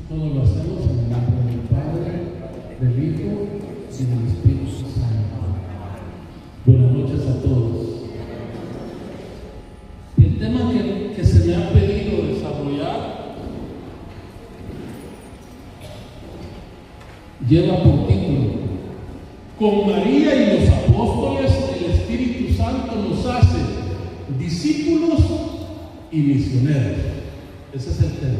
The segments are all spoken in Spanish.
Todo lo hacemos en el nombre del Padre, del Hijo y del Espíritu Santo. Buenas noches a todos. Y el tema que se me ha pedido desarrollar lleva por título: con María y los apóstoles, el Espíritu Santo nos hace discípulos y misioneros. Ese es el tema.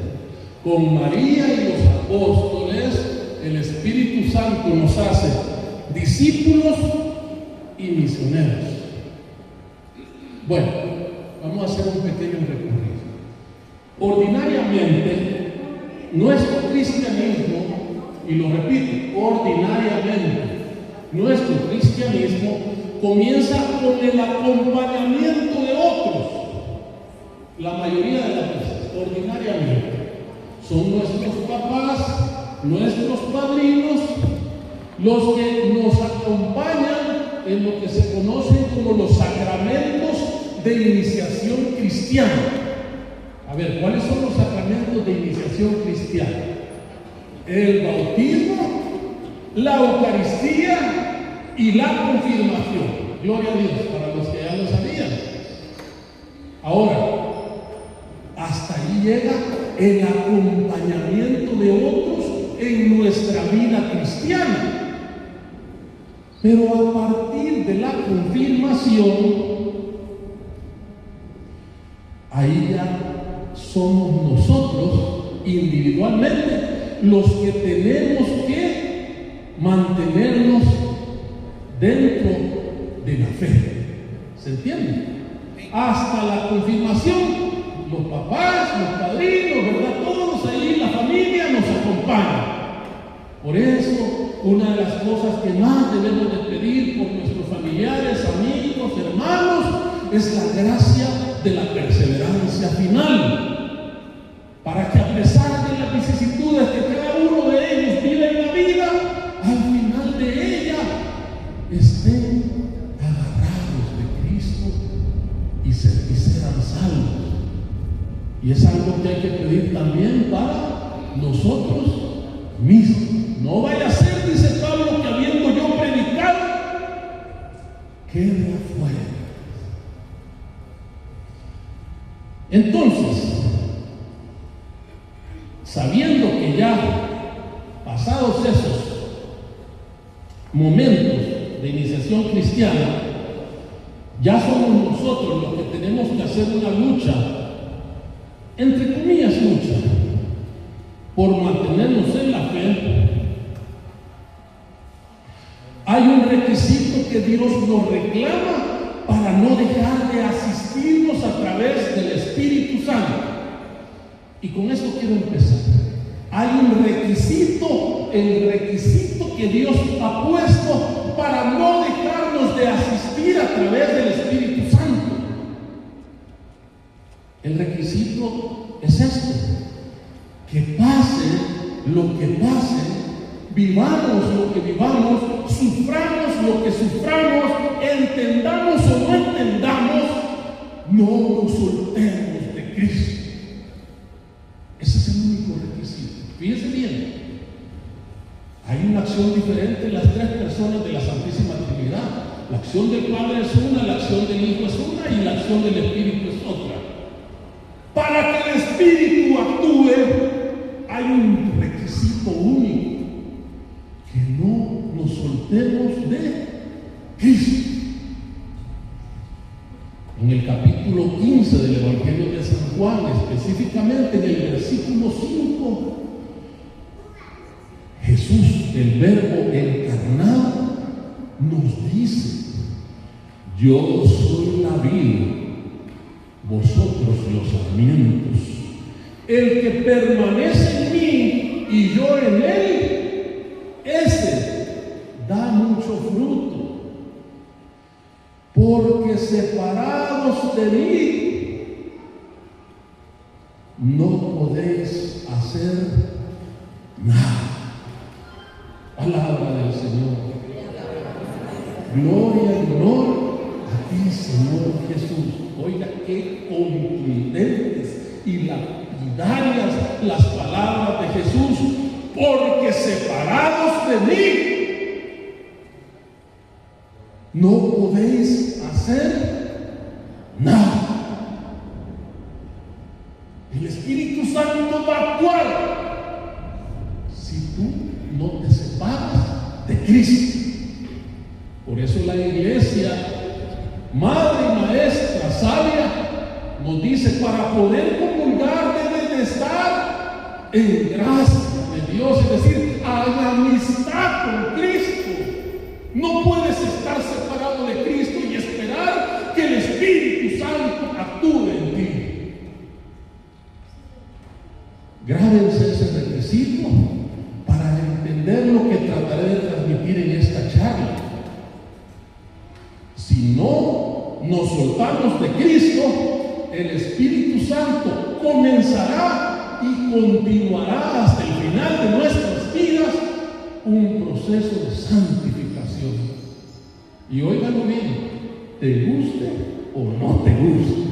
Con María y los apóstoles, el Espíritu Santo nos hace discípulos y misioneros. Bueno, vamos a hacer un pequeño recorrido. Ordinariamente, nuestro cristianismo, y lo repito, ordinariamente, nuestro cristianismo comienza con el acompañamiento de otros. La mayoría de las veces, ordinariamente, son nuestros papás, nuestros padrinos, los que nos acompañan en lo que se conocen como los sacramentos de iniciación cristiana. A ver, ¿cuáles son los sacramentos de iniciación cristiana? El bautismo, la Eucaristía y la confirmación. Gloria a Dios, para los que ya lo sabían. Ahora, hasta ahí llega el acompañamiento de otros en nuestra vida cristiana. Pero a partir de la confirmación, ahí ya somos nosotros individualmente los que tenemos que mantenernos dentro de la fe. ¿Se entiende? Hasta la confirmación, los papás, los padrinos, ¿verdad? Todos ahí, la familia nos acompaña. Por eso, una de las cosas que más debemos de pedir por nuestros familiares, amigos, hermanos, es la gracia de la perseverancia final. Para que a pesar de las vicisitudes que cada uno de ellos vive en la vida, al final de ella estén agarrados de Cristo y sean salvos. Y es algo que hay que pedir también para nosotros mismos. No vaya a ser, dice Pablo, que habiendo yo predicado, quede afuera. Entonces, sabiendo que ya pasados esos momentos de iniciación cristiana, ya somos nosotros los que tenemos que hacer una lucha, entre comillas lucha, por mantenernos en la fe. Hay un requisito que Dios nos reclama para no dejar de asistirnos a través del Espíritu Santo. Y con esto quiero empezar. Hay un requisito, el requisito que Dios ha puesto para no dejarnos de asistir a través del Espíritu Santo. El requisito es este: que pase lo que pase, vivamos lo que vivamos, suframos lo que suframos, entendamos o no entendamos, no nos soltemos de Cristo. Ese es el único requisito. Fíjense bien, hay una acción diferente en las tres personas de la Santísima Trinidad. La acción del Padre es una, la acción del Hijo es una y la acción del Espíritu es otra. Para que el Espíritu actúe, hay un requisito único: que no nos soltemos de Cristo. En el capítulo 15 del Evangelio de San Juan, específicamente en el versículo 5, Jesús, el Verbo encarnado, nos dice: yo soy la vid, vosotros los sarmientos. El que permanece en mí y yo en él, ese da mucho fruto, porque separados de mí no podéis hacer nada. Palabra del Señor. Gloria y honor a ti, Señor Jesús. Oiga, qué contundentes y lapidarias las palabras de Jesús separáis de mí, no podéis hacer nada. El Espíritu Santo va a actuar si tú no te separas de Cristo. Por eso la iglesia, madre y maestra sabia, nos dice: para poder comulgar debes de estar en gracia de Dios, es decir, en amistad con Cristo. No puedes estar separado de Cristo y esperar que el Espíritu Santo actúe en ti. Grábense ese requisito para entender lo que trataré de transmitir en esta charla. Si no nos soltamos de Cristo, el Espíritu Santo comenzará y continuará hasta el final de nuestras vidas un proceso de santificación. Y óiganlo bien, te guste o no te guste,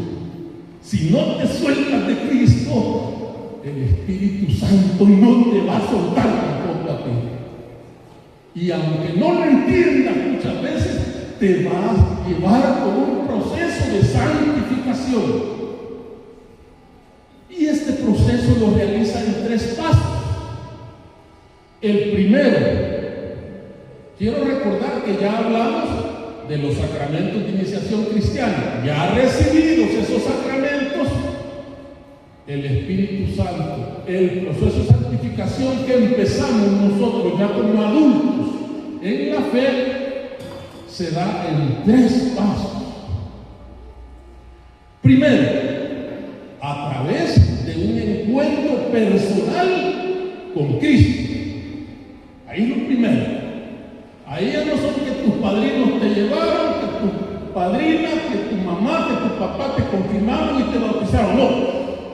si no te sueltas de Cristo, el Espíritu Santo no te va a soltar tampoco a ti. Y aunque no lo entiendas muchas veces, te va a llevar por un proceso de santificación. Y este proceso lo realiza en 3 pasos. El primero, quiero recordar que ya hablamos de los sacramentos de iniciación cristiana. Ya recibidos esos sacramentos, el Espíritu Santo, el proceso de santificación que empezamos nosotros ya como adultos en la fe, se da en 3 pasos. Primero, a través de un encuentro personal con Cristo. Ahí es lo primero. Ahí ya no son que tus padrinos te llevaron, que tu padrina, que tu mamá, que tu papá te confirmaron y te bautizaron. No,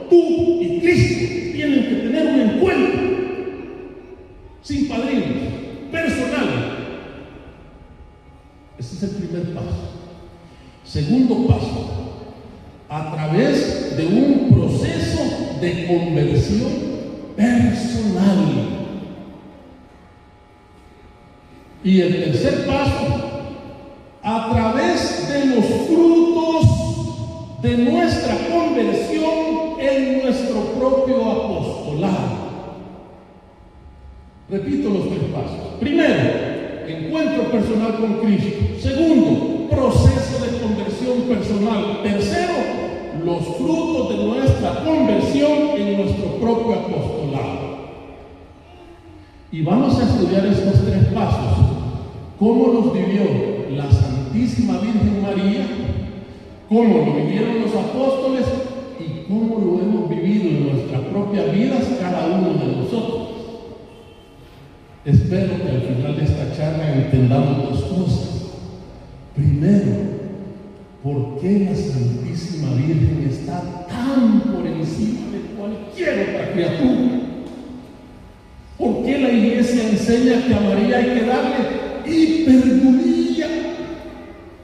tú y Cristo tienen que tener un encuentro sin padrinos, personal. Ese es el primer paso. Segundo paso, a través de un proceso de conversión personal. Y el tercer paso, a través de los frutos de nuestra conversión en nuestro propio apostolado. Repito los 3 pasos. Primero, encuentro personal con Cristo. Segundo, proceso de conversión personal. Tercero, los frutos de nuestra conversión en nuestro propio apostolado. Y vamos a estudiar estos 3 pasos. Cómo los vivió la Santísima Virgen María, cómo lo vivieron los apóstoles y cómo lo hemos vivido en nuestras propias vidas cada uno de nosotros. Espero que al final de esta charla entendamos 2 cosas. Primero, ¿por qué la Santísima Virgen está tan por encima de cualquier otra criatura? ¿Por qué la Iglesia enseña que a María hay que darle hiperduría?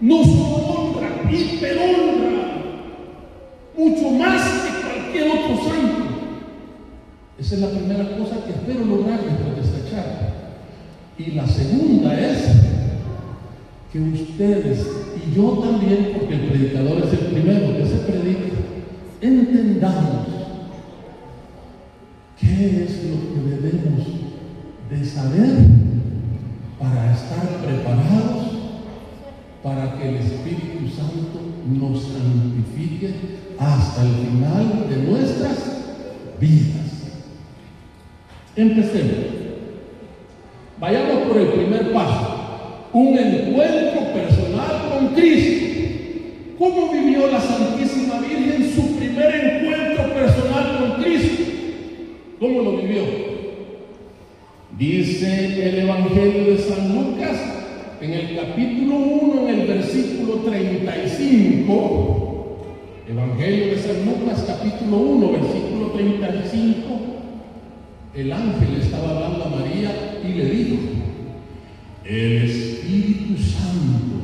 No solo honra, hiperhonra, mucho más que cualquier otro santo. Esa es la primera cosa que espero lograr después de esta charla. Y la segunda es que ustedes y yo también, porque el predicador es el primero que se predica, entendamos qué es lo que debemos de saber para estar preparados para que el Espíritu Santo nos santifique hasta el final de nuestras vidas. Empecemos. Vayamos por el primer paso. Un encuentro personal con Cristo. ¿Cómo vivió la Santísima Virgen su primer encuentro personal con Cristo? ¿Cómo lo vivió? Dice el Evangelio de San Lucas, en el capítulo 1, en el versículo 35. Evangelio de San Lucas, capítulo 1, versículo 35. El ángel estaba hablando a María y le dijo: el Espíritu Santo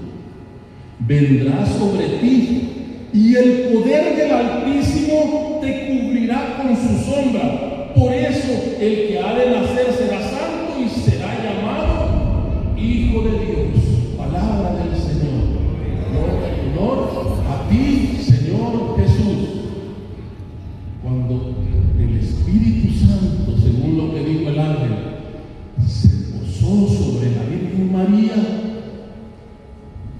vendrá sobre ti y el poder del Altísimo te cubrirá con su sombra. Por eso el que ha de nacer será santo y será llamado ti, Señor Jesús, cuando el Espíritu Santo, según lo que dijo el ángel, se posó sobre la Virgen María,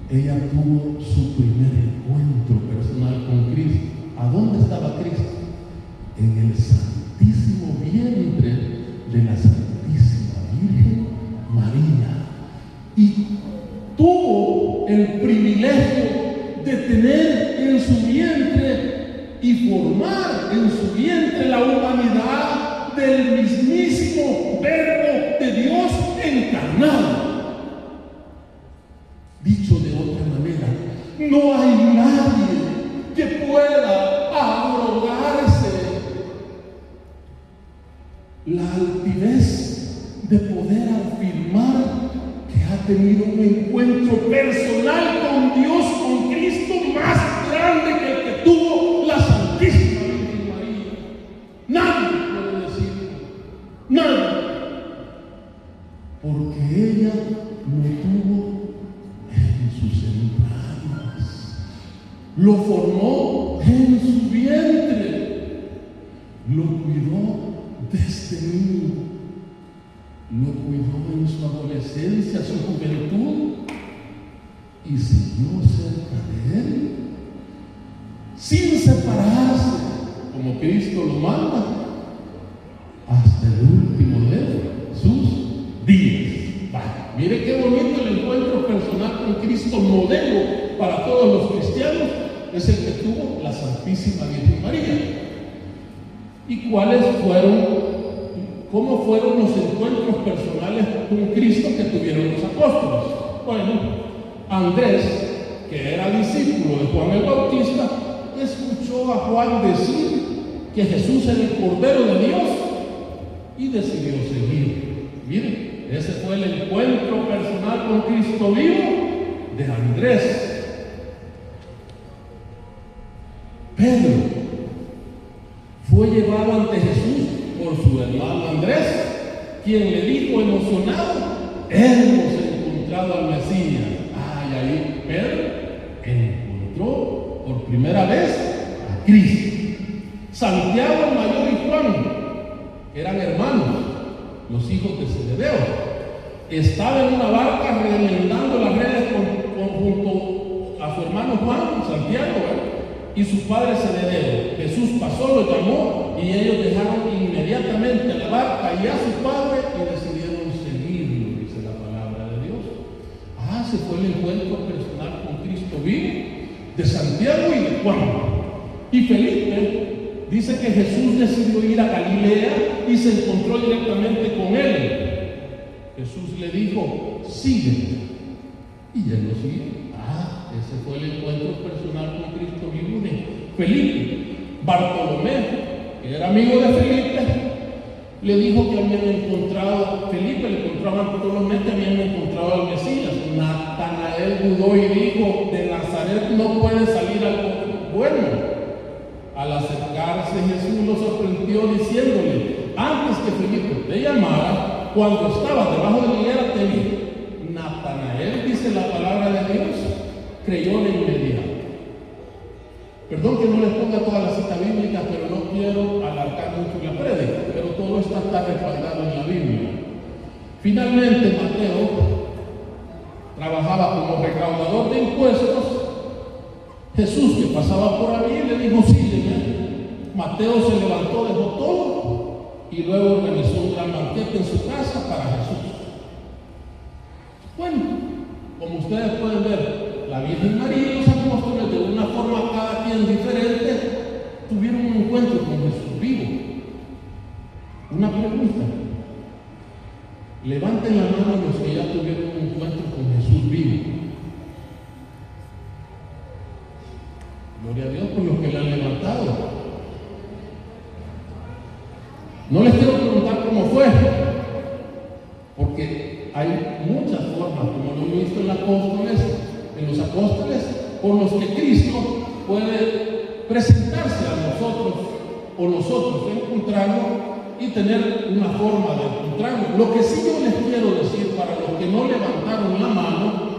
ella tuvo su primer encuentro personal con Cristo. ¿A dónde estaba Cristo? En el santísimo vientre de la Santísima Virgen María. Y tuvo el privilegio de tener en su vientre y formar en su vientre la humanidad del mismísimo Verbo de Dios encarnado. Dicho de otra manera, no hay nadie que pueda arrogarse la altivez de poder afirmar que ha tenido un encuentro personal con Dios, con Cristo, más grande que el que tuvo la Santísima Virgen María. Nadie puede decirlo, nadie, porque ella lo tuvo en sus entrañas, lo formó en su vientre, lo cuidó desde niño, lo cuidó en su adolescencia, su juventud, y siguió cerca de él, sin separarse, como Cristo lo manda, hasta el último de sus días. Mire qué bonito el encuentro personal con Cristo, modelo para todos los cristianos, es el que tuvo la Santísima Virgen María. ¿Y cómo fueron los encuentros personales con Cristo que tuvieron los apóstoles? Bueno, Andrés, que era discípulo de Juan el Bautista, escuchó a Juan decir que Jesús era el Cordero de Dios y decidió seguir. Miren, ese fue el encuentro personal con Cristo vivo de Andrés. Pedro fue llevado ante Jesús por su hermano Andrés, quien le dijo emocionado: hemos encontrado al Mesías. Y ahí Pedro encontró por primera vez a Cristo. Santiago el mayor y Juan, que eran hermanos, los hijos de Zebedeo, estaba en una barca remendando las redes junto a su hermano Juan, Santiago, y su padre Zebedeo. Jesús pasó, lo llamó, y ellos dejaron inmediatamente la barca y a su padre y decidieron seguirlo, dice la palabra de Dios. Ese fue el encuentro personal con Cristo vivo de Santiago y de Juan. Y Felipe dice que Jesús decidió ir a Galilea y se encontró directamente con él. Jesús le dijo: sígueme, y él lo siguió. Ese fue el encuentro personal con Cristo vivo de Felipe. Bartolomé, que era amigo de Felipe, le dijo que habían encontrado, Felipe le encontró a Bartolomé, que habían encontrado al Mesías. Natanael dudó y dijo: de Nazaret no puede salir algo bueno. Al acercarse, Jesús lo sorprendió diciéndole: antes que Felipe te llamara, cuando estabas debajo de la higuera te vi. Natanael, dice la palabra de Dios, creyó de inmediato. Perdón que no les ponga toda la cita bíblica, pero no quiero alargar mucho la prédica, pero todo esto está respaldado en la Biblia. Finalmente, Mateo trabajaba como recaudador de impuestos. Jesús, que pasaba por ahí, le dijo: sígueme. Mateo se levantó, dejó todo y luego organizó un gran banquete en su casa para Jesús. Bueno, como ustedes pueden ver, la Virgen María y los apóstoles, de una forma cada quien diferente, tuvieron un encuentro con Jesús vivo. Una pregunta: levanten la mano los que ya tuvieron un encuentro con Jesús vivo. Gloria a Dios por los que le han levantado. No les quiero preguntar cómo fue, porque hay muchas formas, como lo he visto en los apóstoles, por los que Cristo puede presentarse a nosotros o nosotros encontrarlo y tener una forma de encontrarlo. Lo que sí yo les quiero decir para los que no levantaron la mano,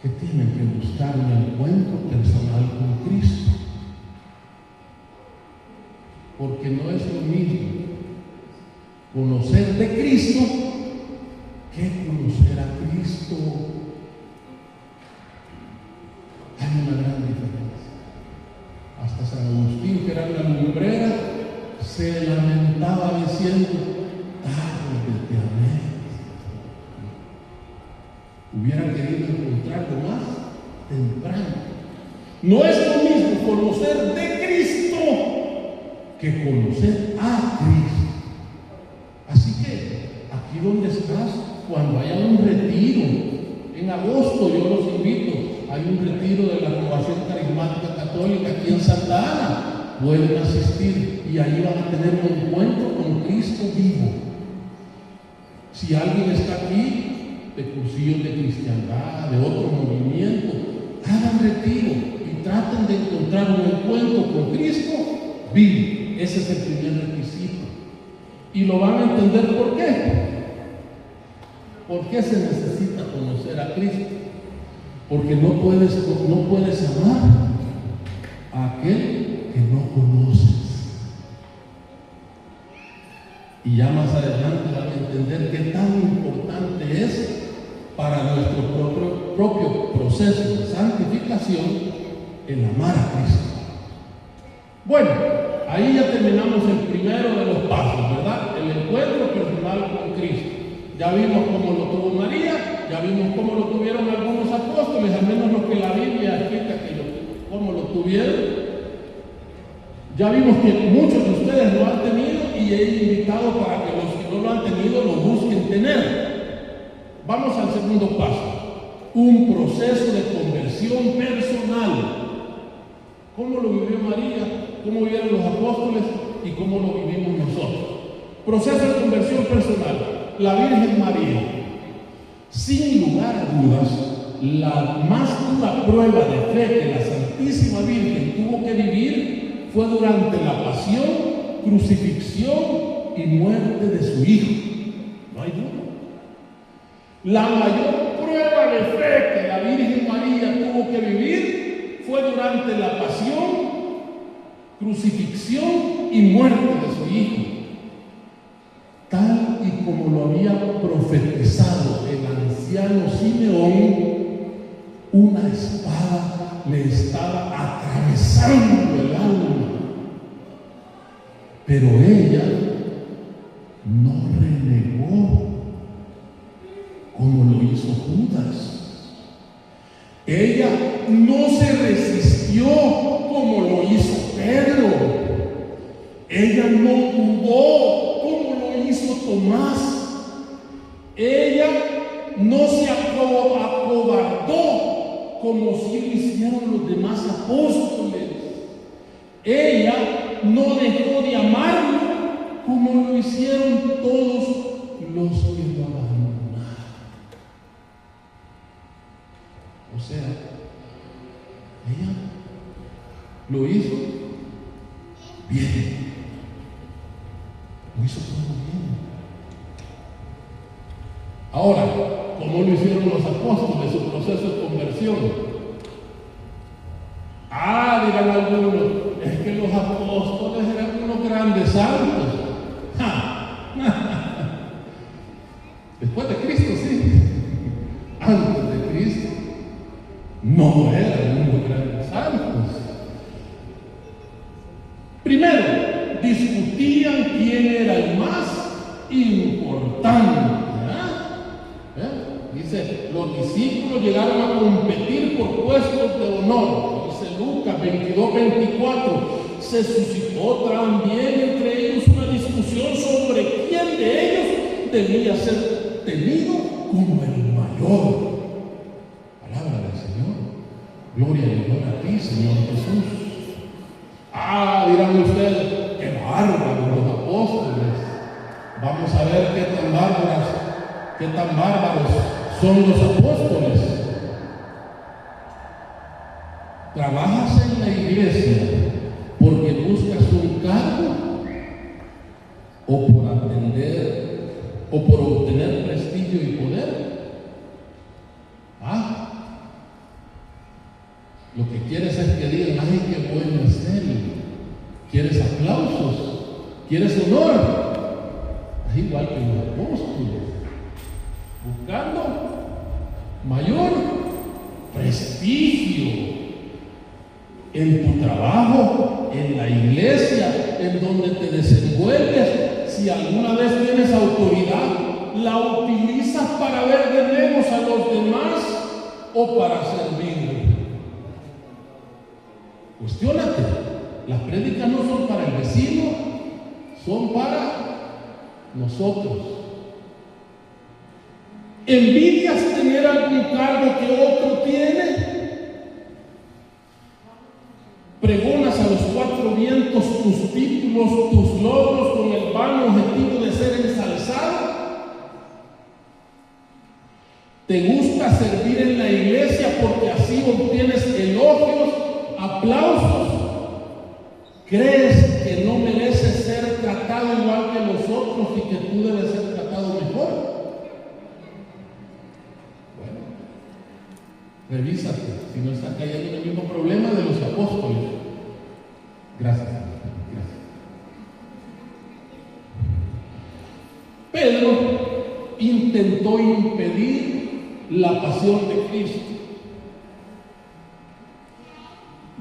que tienen que buscar buscar un encuentro personal con Cristo. Porque no es lo mismo conocer de Cristo que conocer a Cristo. Hay una gran diferencia. Hasta San Agustín, que era una lumbrera, se lamentaba diciendo: tarde te amé. Hubiera querido encontrarlo más temprano. No es lo mismo conocer de Cristo que conocer a Cristo. Así que, aquí donde estás, cuando haya un retiro, en agosto yo los invito, hay un retiro de la Renovación Carismática Católica aquí en Santa Ana, pueden asistir y ahí van a tener un encuentro con Cristo vivo. Si alguien está aquí de cursillos de cristiandad, de otro movimiento, hagan retiro y traten de encontrar un encuentro con Cristo vivo. Ese es el primer requisito. Y lo van a entender por qué. ¿Por qué se necesita conocer a Cristo? Porque no puedes amar a aquel que no conoces. Y ya más adelante van a entender qué tan importante es para nuestro propio proceso de santificación el amar a Cristo. Bueno, ahí ya terminamos el primero de los pasos, ¿verdad? El encuentro personal con Cristo. Ya vimos cómo lo tuvo María, ya vimos cómo lo tuvieron algunos apóstoles, al menos lo que la Biblia explica cómo lo tuvieron. Ya vimos que muchos de ustedes lo han tenido y he invitado para que los que no lo han tenido lo busquen tener. Vamos al segundo paso, un proceso de conversión personal. ¿Cómo lo vivió María? ¿Cómo vivieron los apóstoles? ¿Y cómo lo vivimos nosotros? Proceso de conversión personal. La Virgen María, sin lugar a dudas, la más dura prueba de fe que la Santísima Virgen tuvo que vivir fue durante la pasión, crucifixión y muerte de su Hijo. No hay duda. La mayor prueba de fe que la Virgen María tuvo que vivir fue durante la pasión, crucifixión y muerte de su Hijo. Tal y como lo había profetizado el anciano Simeón, una espada le estaba atravesando el alma. Pero ella no renegó como lo hizo Judas. Ella no se resistió como lo hizo Pedro. Ella no dudó como lo hizo Tomás. Ella no se acobardó como si lo hicieron los demás apóstoles. Ella no dejó de amarlo como lo hicieron todos los que lo abandonaron. O sea, ella lo hizo bien. Lo hizo todo bien. Ahora, ¿cómo lo hicieron los apóstoles, su proceso de conversión? Dirán algunos, es que los apóstoles eran unos grandes santos. Después de Cristo, sí. Antes de Cristo, no eran unos grandes santos. Primero, discutían quién era el más importante. Dice, los discípulos llegaron a competir por puestos de honor. Dice Lucas 22:24. Se suscitó también entre ellos una discusión sobre quién de ellos debía ser tenido como el mayor. Palabra del Señor. Gloria y honor a ti, Señor Jesús. Dirán ustedes, qué bárbaros los apóstoles. Vamos a ver qué tan bárbaros son los apóstoles. ¿Trabajas en la iglesia porque buscas un cargo o por atender o por obtener prestigio y poder? Lo que quieres es que digan, ay, qué bueno es él. Quieres aplausos, quieres honor. Es igual que los apóstoles, buscando mayor prestigio en tu trabajo, en la iglesia, en donde te desenvuelves. Si alguna vez tienes autoridad, la utilizas para ver de menos a los demás o para servir. Cuestiónate. Las prédicas no son para el vecino, son para nosotros. ¿Envidias tener algún cargo que otro tiene? ¿Pregonas a los cuatro vientos tus títulos, tus logros con el vano objetivo de ser ensalzado? ¿Te gusta servir en la iglesia porque así obtienes elogios, aplausos? ¿Crees que no mereces ser tratado igual que los otros y que tú debes ser tratado mejor? Bueno, revísate si no estás cayendo en el mismo problema de los apóstoles. Gracias. Pedro intentó impedir la pasión de Cristo.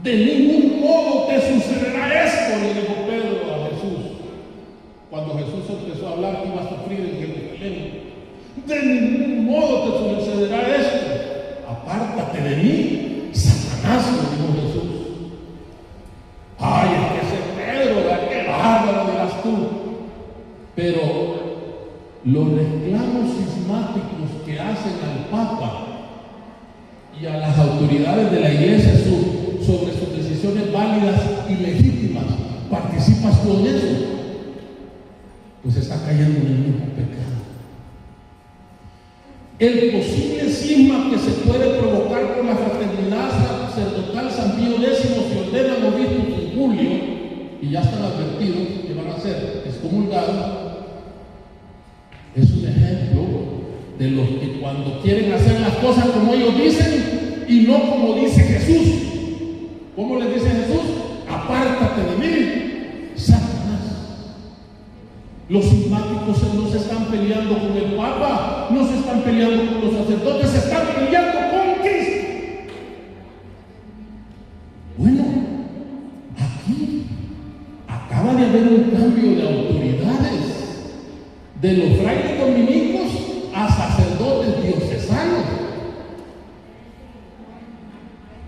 De ningún modo te sucederá esto, le dijo Pedro a Jesús. Cuando Jesús empezó a hablar que iba a sufrir en Jerusalén. De ningún modo te sucederá esto. Apártate de mí, Satanás, le dijo Jesús. Ay, es que ese Pedro, qué bárbaro dirás tú. Pero los reclamos cismáticos que hacen al Papa y a las autoridades de la iglesia sobre sus decisiones válidas y legítimas, ¿participas tú en eso? Pues está cayendo en el mismo pecado. El posible cisma que se puede provocar por la fraternidad sacerdotal San Pío X se ordenan obispos en julio y ya están advertidos que van a ser excomulgados. Es un ejemplo de los que cuando quieren hacer las cosas como ellos dicen y no como dice Jesús. ¿Cómo le dice Jesús? Apártate de mí, Satanás. Los cismáticos no se están peleando con el Papa, no se están peleando con los sacerdotes, se están peleando con Cristo. Bueno, aquí acaba de haber un cambio de autoridades de los frailes dominicos a sacerdotes diocesanos.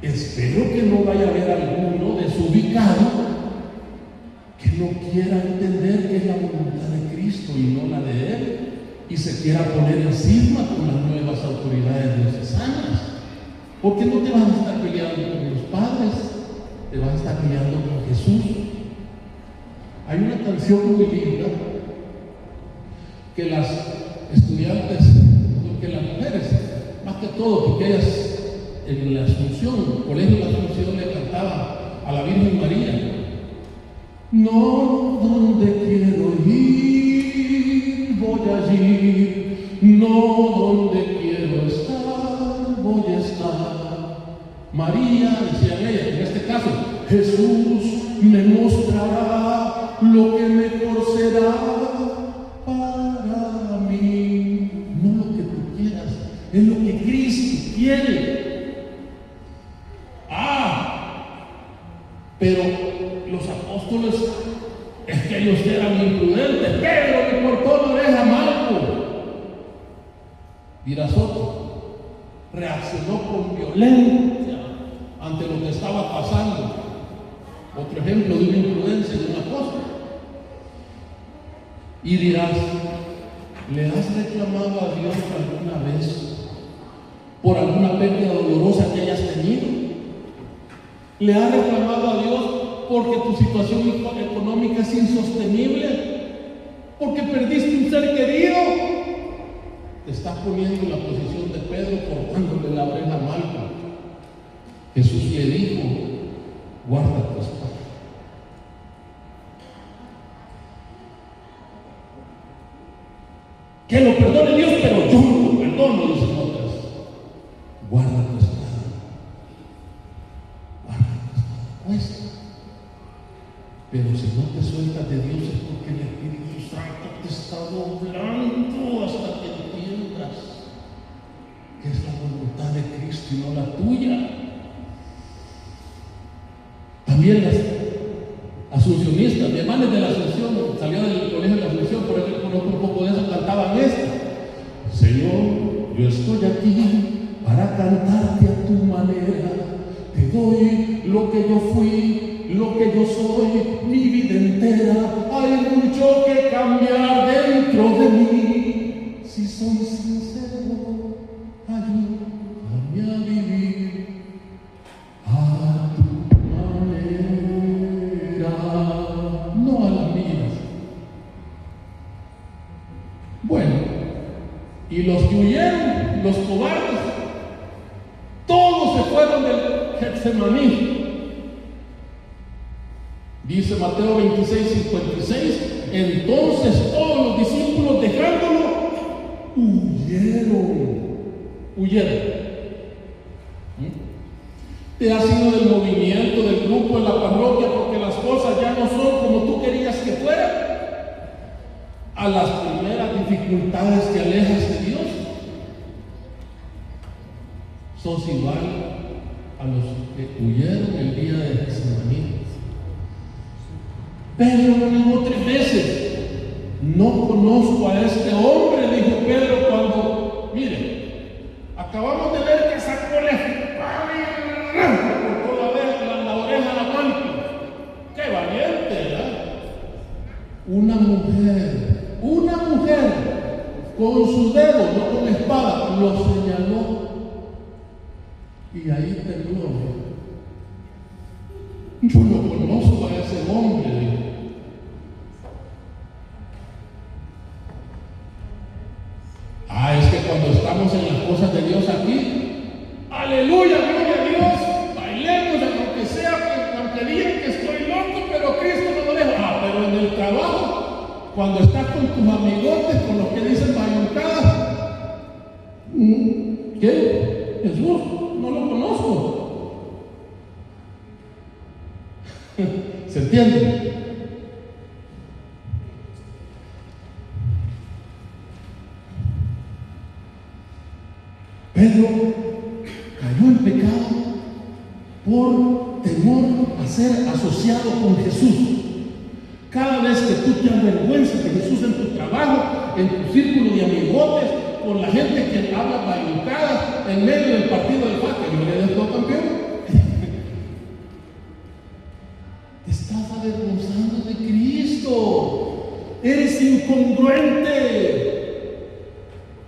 Espero que no vaya a haber alguno desubicado que no quiera entender que es la voluntad de Cristo y no la de Él, y se quiera poner en cisma con las nuevas autoridades diocesanas. Porque no te vas a estar peleando con los padres, te vas a estar peleando con Jesús. Hay una canción muy linda que las estudiantes, que las mujeres, más que todo, porque ellas en la Asunción, el colegio de la Asunción, le cantaban a la Virgen María: no donde quiero ir, voy allí, no donde quiero estar, voy a estar. María, decían ellas, en este caso, Jesús me mostrará lo que mejor será para mí. No lo que tú quieras, es lo que Cristo quiere. Pero los apóstoles, es que ellos eran imprudentes. Pedro le cortó la oreja a Malco. Dirás otro, reaccionó con violencia ante lo que estaba pasando. Otro ejemplo de una imprudencia de un apóstol. Y dirás, ¿le has reclamado a Dios alguna vez por alguna pérdida dolorosa que hayas tenido? ¿Le has reclamado a Dios porque tu situación económica es insostenible? ¿Porque perdiste un ser querido? Te estás poniendo en la posición de Pedro cortándole la oreja a Malco. Jesús le dijo: guarda tu espada. Que lo perdone Dios, pero yo no lo perdono, dicen otras. Guarda tu espada. tuya. También las asuncionistas, mi hermana es de la Asunción, salió del colegio de la Asunción, por eso conozco un poco de eso, cantaban esta: Señor, yo estoy aquí para cantarte a tu manera, te doy lo que yo fui, lo que yo soy, mi vida entera. Hay mucho que cambiar dentro de mí, si soy sincero, ayúdame a vivir a tu manera, no a las mías. Bueno, y los que huyeron, los cobardes, todos se fueron del Getsemaní. Dice Mateo 26:56, entonces todos los discípulos, dejándolo, huyeron. Te has ido del movimiento, del grupo, de la parroquia, porque las cosas ya no son como tú querías que fueran. A las primeras dificultades te alejas de Dios. Sos igual a los que huyeron el día de Getsemaní. Pedro lo negó 3 veces. No conozco a este hombre, dijo Pedro cuando, mire, acabamos de ver que sacó la oreja a la mano. ¡Qué valiente!, ¿verdad? Una mujer con sus dedos, no con espada, lo señaló y ahí tembló. Yo no conozco a ese hombre. Es que cuando estamos en las cosas de Dios aquí, aleluya, gloria a Dios, bailemos, aunque digan que estoy loco, pero Cristo no lo deja. Pero en el trabajo, cuando estás con tus amigotes, con los que dicen bayuncadas, ¿qué? Jesús, no lo conozco. ¿Se entiende? Pedro cayó en pecado por temor a ser asociado con Jesús. Cada vez que tú te avergüenzas de Jesús en tu trabajo, en tu círculo de amigotes, con la gente que habla bayucadas en medio del partido del FAC, que yo le he dado campeón, te estás avergonzando de Cristo. Eres incongruente.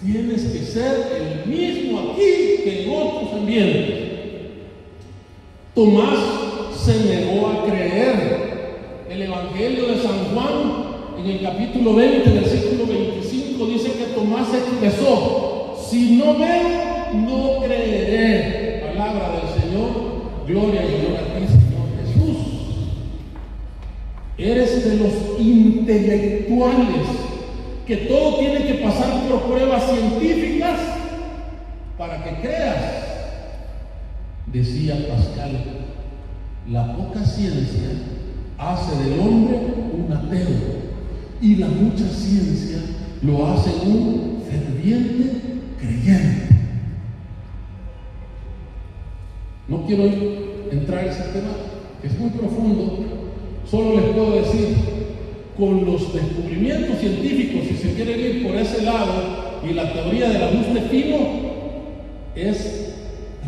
Tienes que ser el mismo aquí que en otros ambientes. Tomás se negó a creer. El Evangelio de San Juan, en el capítulo 20, versículo 25, dice que Tomás expresó: si no veo, no creeré. Palabra del Señor. Gloria y honor a ti, Señor Jesús. Eres de los intelectuales que todo tiene que pasar por pruebas científicas para que creas. Decía Pascal, la poca ciencia hace del hombre un ateo y la mucha ciencia lo hace un ferviente creyente. No quiero entrar en ese tema, es muy profundo. Solo les puedo decir, con los descubrimientos científicos, si se quieren ir por ese lado, y la teoría del ajuste fino, es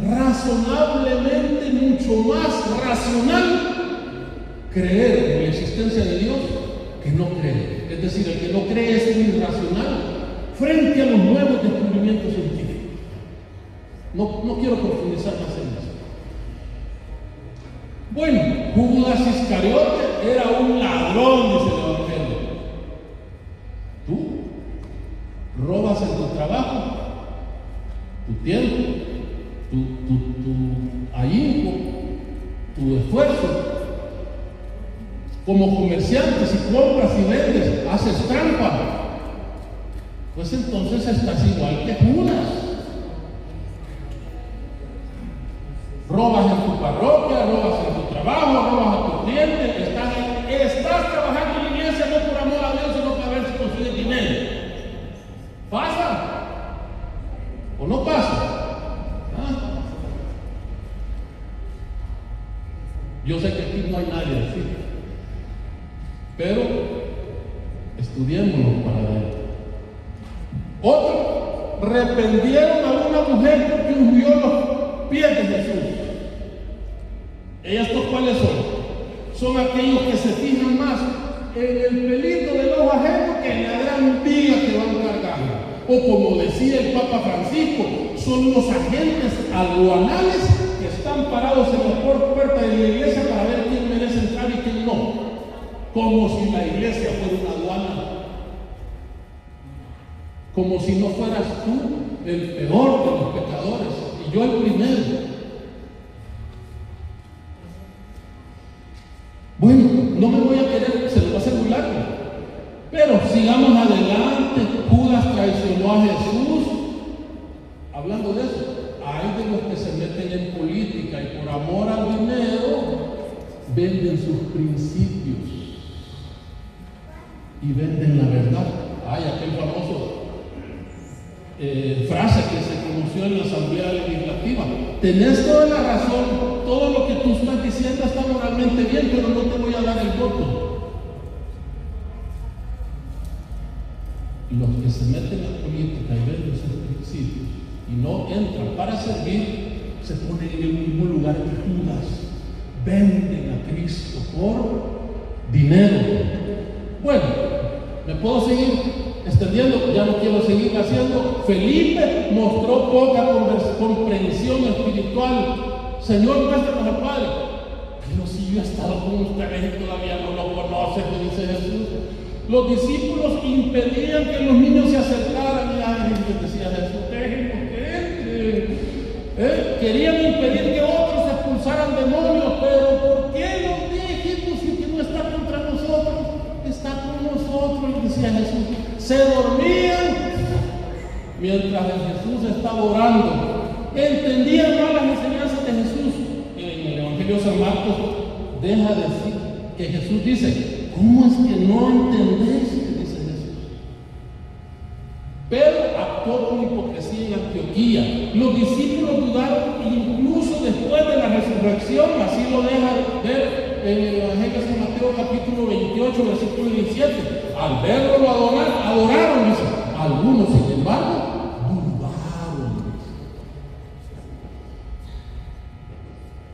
razonablemente mucho más racional creer en la existencia de Dios que no creer. Es decir, el que no cree es un irracional frente a los nuevos descubrimientos científicos. No quiero profundizar más en eso. Bueno, Judas Iscariote era un ladrón, dice el Evangelio. Tú robas en tu trabajo, tu tiempo, tu ahínco, tu esfuerzo. Como comerciante, si compras y vendes, haces trampa, pues entonces estás igual que Judas. Robas en tu parroquia, robas en tu trabajo, robas a tu cliente, estás trabajando en la iglesia no por amor a Dios, sino para ver si consigues dinero. ¿Pasa? ¿O no pasa? Estudiémoslo para ver. Otros reprendieron a una mujer porque ungió los pies de Jesús. ¿Estos cuáles son? Son aquellos que se fijan más en el pelito del ojo ajeno que en la gran viga que van cargando. O como decía el Papa Francisco, son los agentes aduanales que están parados en la puerta de la iglesia para ver quién merece entrar y quién no. Como si la iglesia fuera una aduana. Como si no fueras tú el peor de los pecadores y yo el primero. Bueno, no me voy a querer, se lo va a hacer muy largo, pero sigamos adelante. Judas traicionó a Jesús. Hablando de eso, hay de los que se meten en política y por amor al dinero venden sus principios y venden la verdad. Hay aquel famoso frase que se pronunció en la Asamblea Legislativa: tenés toda la razón, todo lo que tú estás diciendo está moralmente bien, pero no te voy a dar el voto. Los que se meten en la política y venden sus principios y no entran para servir, se ponen en el mismo lugar que Judas. Venden a Cristo por dinero. Bueno, me puedo seguir extendiendo, ya no quiero seguir haciendo. Felipe mostró poca comprensión espiritual. Señor, muéstranos al Padre. Pero si yo he estado con ustedes y todavía no lo conocen, me dice Jesús. Los discípulos impedían que los niños se acercaran, y les decía Jesús, déjenlos que entren. Querían impedir que otros expulsaran demonios, pero ¿por qué los déjenos si que no está contra nosotros? Está con nosotros, decía Jesús. Se dormían mientras Jesús estaba orando. Entendían mal las enseñanzas de Jesús. En el Evangelio de San Marcos deja decir que Jesús dice: ¿cómo es que no entendéis? Que dice Jesús. Pedro actuó con hipocresía en Antioquía. Los discípulos dudaron incluso después de la resurrección. Así lo deja ver en el Evangelio de San Mateo capítulo 28, versículo 17. Al verlo lo adoraron, dice. Algunos, sin embargo, dudaron.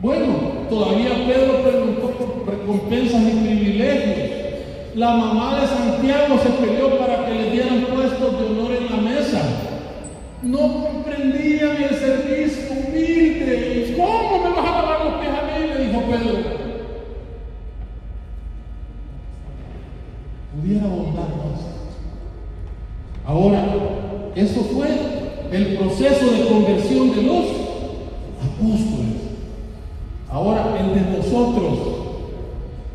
Bueno, todavía Pedro preguntó por recompensas y privilegios. La mamá de Santiago se peleó para que le dieran puestos de honor en la mesa. No comprendían el servicio humilde. ¿Cómo me vas a lavar los pies a mí?, le dijo Pedro. Pudiera abundar más. Ahora, eso fue el proceso de conversión de los apóstoles. Ahora, el de nosotros.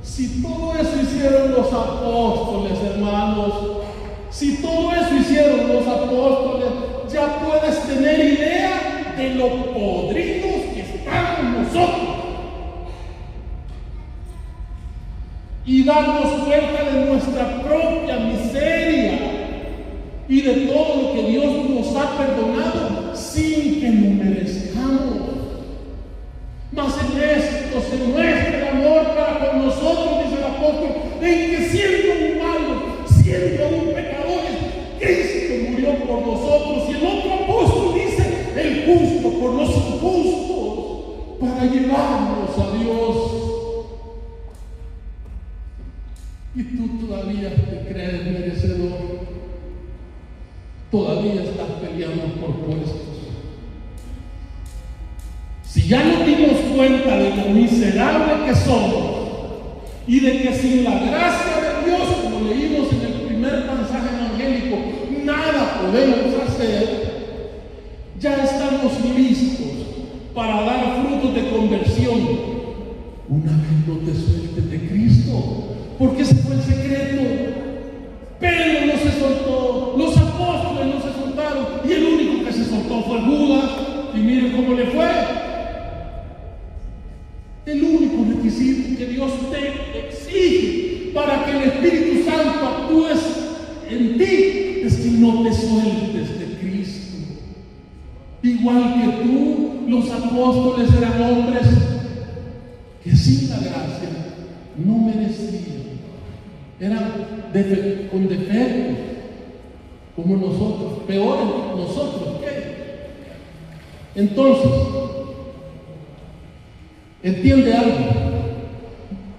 Si todo eso hicieron los apóstoles, hermanos, si todo eso hicieron los apóstoles, ya puedes tener idea de lo podridos que estamos nosotros. Y darnos cuenta de nuestra propia miseria y de todo lo que Dios nos ha perdonado sin que lo merezcamos. Mas en esto se muestra el amor para con nosotros, dice el apóstol, en que siendo humanos, siendo aún pecadores, Cristo murió por nosotros. Y el otro apóstol dice: el justo por los injustos, para llevarnos a Dios. Y tú todavía te crees merecedor. Todavía estás peleando por puestos. Si ya nos dimos cuenta de lo miserable que somos y de que sin la gracia de Dios, como leímos en el primer pasaje evangélico, nada podemos hacer, ya estamos listos para dar frutos de conversión una vez no te sueltes de Cristo. Porque ese fue el secreto. Pedro no se soltó, los apóstoles no se soltaron, y el único que se soltó fue Judas. Y miren cómo le fue. El único requisito que Dios te exige para que el Espíritu Santo actúe en ti es que no te sueltes de Cristo. Igual que tú, los apóstoles eran hombres que sin la gracia no merecían. Eran con defectos, como nosotros, peores nosotros que ellos. Entonces, entiende algo,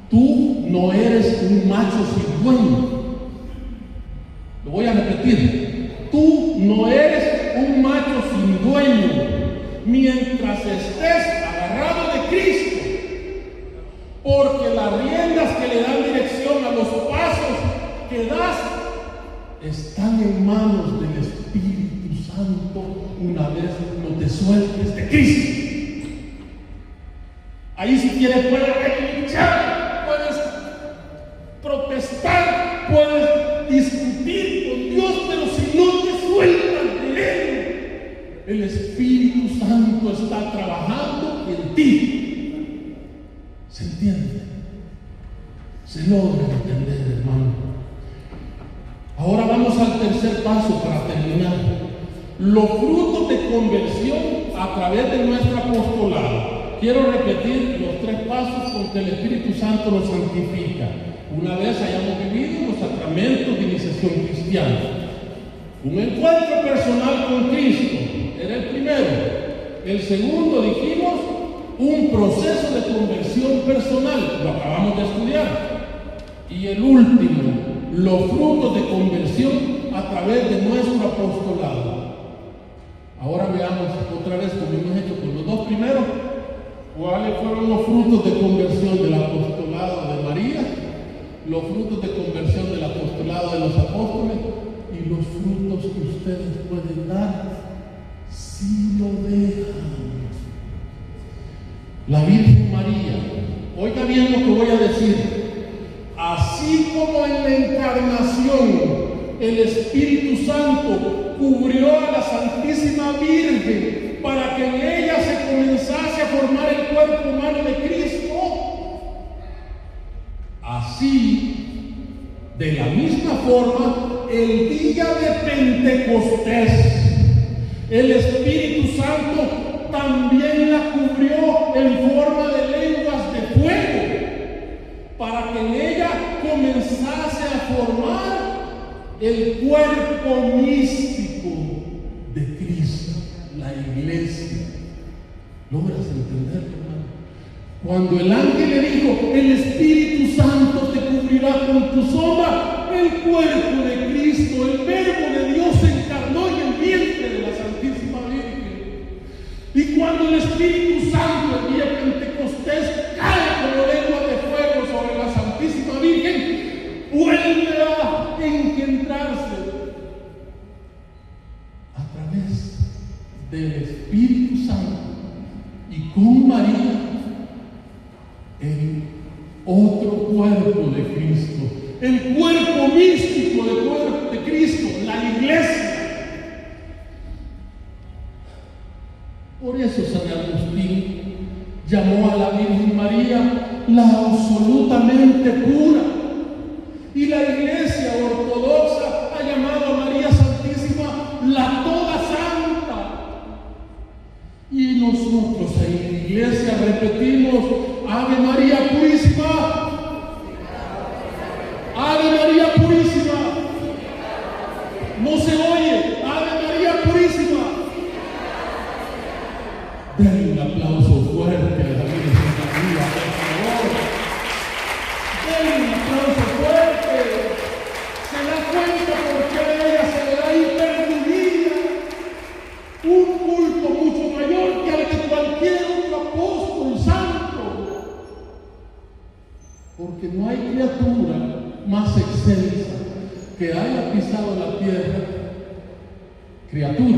tú no eres un macho cigüeño. Lo voy a repetir, tú no eres un macho sin dueño mientras estés agarrado de Cristo, porque las riendas que le dan dirección a los pasos que das están en manos del Espíritu Santo una vez no te sueltes de Cristo. Ahí si quieres puedes relinchar, puedes protestar, puedes discutir con Dios, pero si no te sueltas de Él, el Espíritu Santo está trabajando en ti. ¿Se entiende? Se logra entender, hermano. Ahora vamos al tercer paso para terminar. Los frutos de conversión a través de nuestro apostolado. Quiero repetir los tres pasos con que el Espíritu Santo nos santifica. Una vez hayamos vivido los sacramentos de iniciación cristiana. Un encuentro personal con Cristo era el primero. El segundo, dijimos, un proceso de conversión personal. Lo acabamos de estudiar. Y el último, los frutos de conversión a través de nuestro apostolado. Ahora veamos otra vez, como hemos hecho con los dos primeros, cuáles fueron los frutos de conversión del apostolado de María, los frutos de conversión del apostolado de los apóstoles y los frutos que ustedes pueden dar si lo dejan. La Virgen María, oiga bien lo que voy a decir. Así como en la encarnación el Espíritu Santo cubrió a la Santísima Virgen para que en ella se comenzase a formar el cuerpo humano de Cristo, así, de la misma forma, el día de Pentecostés, el Espíritu Santo también la cubrió en forma de lenguas de fuego, para que en ella comenzase a formar el cuerpo místico de Cristo, la iglesia. ¿Logras entenderlo, hermano? Cuando el ángel le dijo, el Espíritu Santo te cubrirá con tu sombra, el cuerpo de Cristo, el verbo de Dios se encarnó en el vientre de la Santísima Virgen. Y cuando el Espíritu Santo, el día de Pentecostés, cae como lengua de fuego sobre la Santísima Virgen, vuelve a engendrarse a través del Espíritu Santo y con María el otro cuerpo de Cristo, el cuerpo místico de Cristo, la iglesia. Por eso San Agustín llamó a la Virgen María la absolutamente pura, y la Iglesia ortodoxa ha llamado a María Santísima la toda santa. Y nosotros en la Iglesia repetimos: Ave María Purísima, Ave María Purísima. No se oye, Ave María Purísima. Denle un aplauso fuerte a la Virgen María, por favor. Denle un aplauso fuerte. Se da cuenta por qué a ella se le da hipervivida un culto mucho mayor que al de cualquier otro apóstol santo. Porque no hay criatura más excelsa que haya pisado la tierra, criatura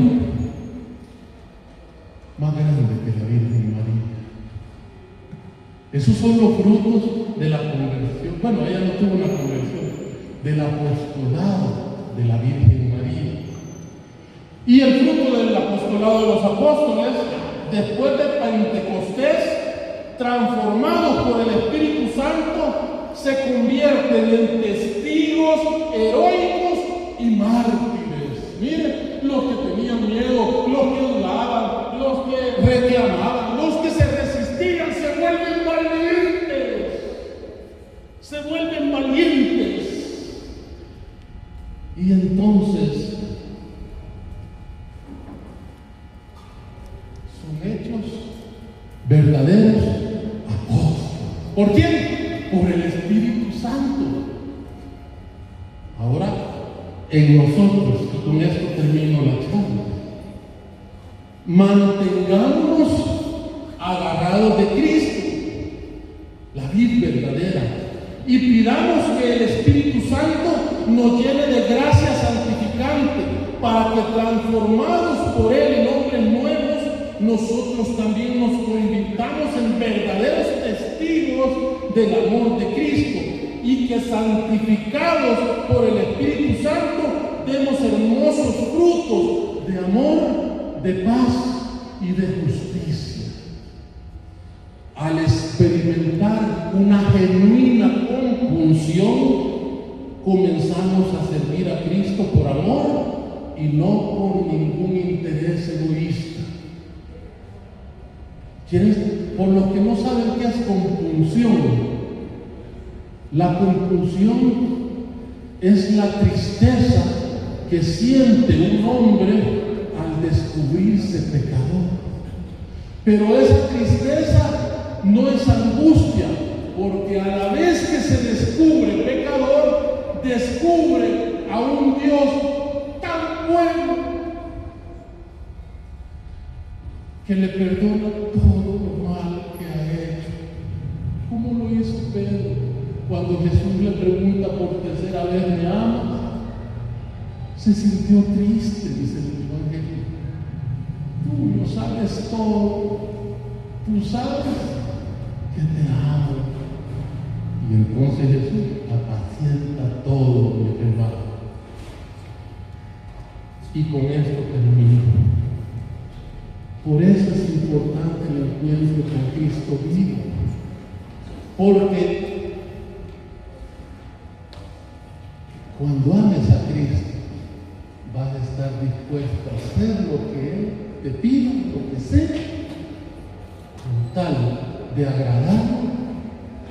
más grande que la Virgen María. Esos son los frutos de la conversión. Bueno, ella no tuvo una conversión, del apostolado de la Virgen María. Y el fruto del apostolado de los apóstoles, después de Pentecostés, transformados por el Espíritu Santo, se convierten en testigos heroicos y mártires. Miren, los que tenían miedo, los que dudaban, los que reclamaban, los que se resistían, se vuelven valientes. Se vuelven valientes. Y entonces son hechos verdaderos apóstoles. ¿Por quién? Por el Espíritu Santo. Ahora, en nosotros, y con esto termino la charla, mantengámonos agarrados de Cristo, la vid verdadera, y pidamos que el Espíritu Santo nos llene de gracia santificante, para que transformados por Él en hombres nuevos, nosotros también nos convirtamos en verdaderos testigos del amor de Cristo, y que santificados por el Espíritu Santo demos hermosos frutos de amor, de paz y de justicia. Al experimentar una genuina compulsión, comenzamos a servir a Cristo por amor y no por ningún interés egoísta. Por los que no saben qué es compulsión, la compulsión es la tristeza que siente un hombre al descubrirse pecador. Pero esa tristeza no es angustia, porque a la vez que se descubre pecador, descubre a un Dios tan bueno que le perdona todo lo malo que ha hecho. ¿Cómo lo hizo Pedro? Cuando Jesús le pregunta por tercera vez, ¿me amas? Se sintió triste, dice el Evangelio. Tú lo sabes todo, tú sabes que te amo. Y entonces Jesús apacienta todo, mi hermano. Y con esto termino. Por eso es importante el encuentro con Cristo vivo, porque cuando ames a Cristo, vas a estar dispuesto a hacer lo que Él te pida, lo que sea, con tal de agradarlo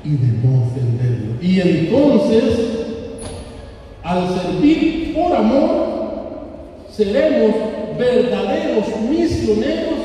y de no ofenderlo. Y entonces, al servir por amor, seremos verdaderos misioneros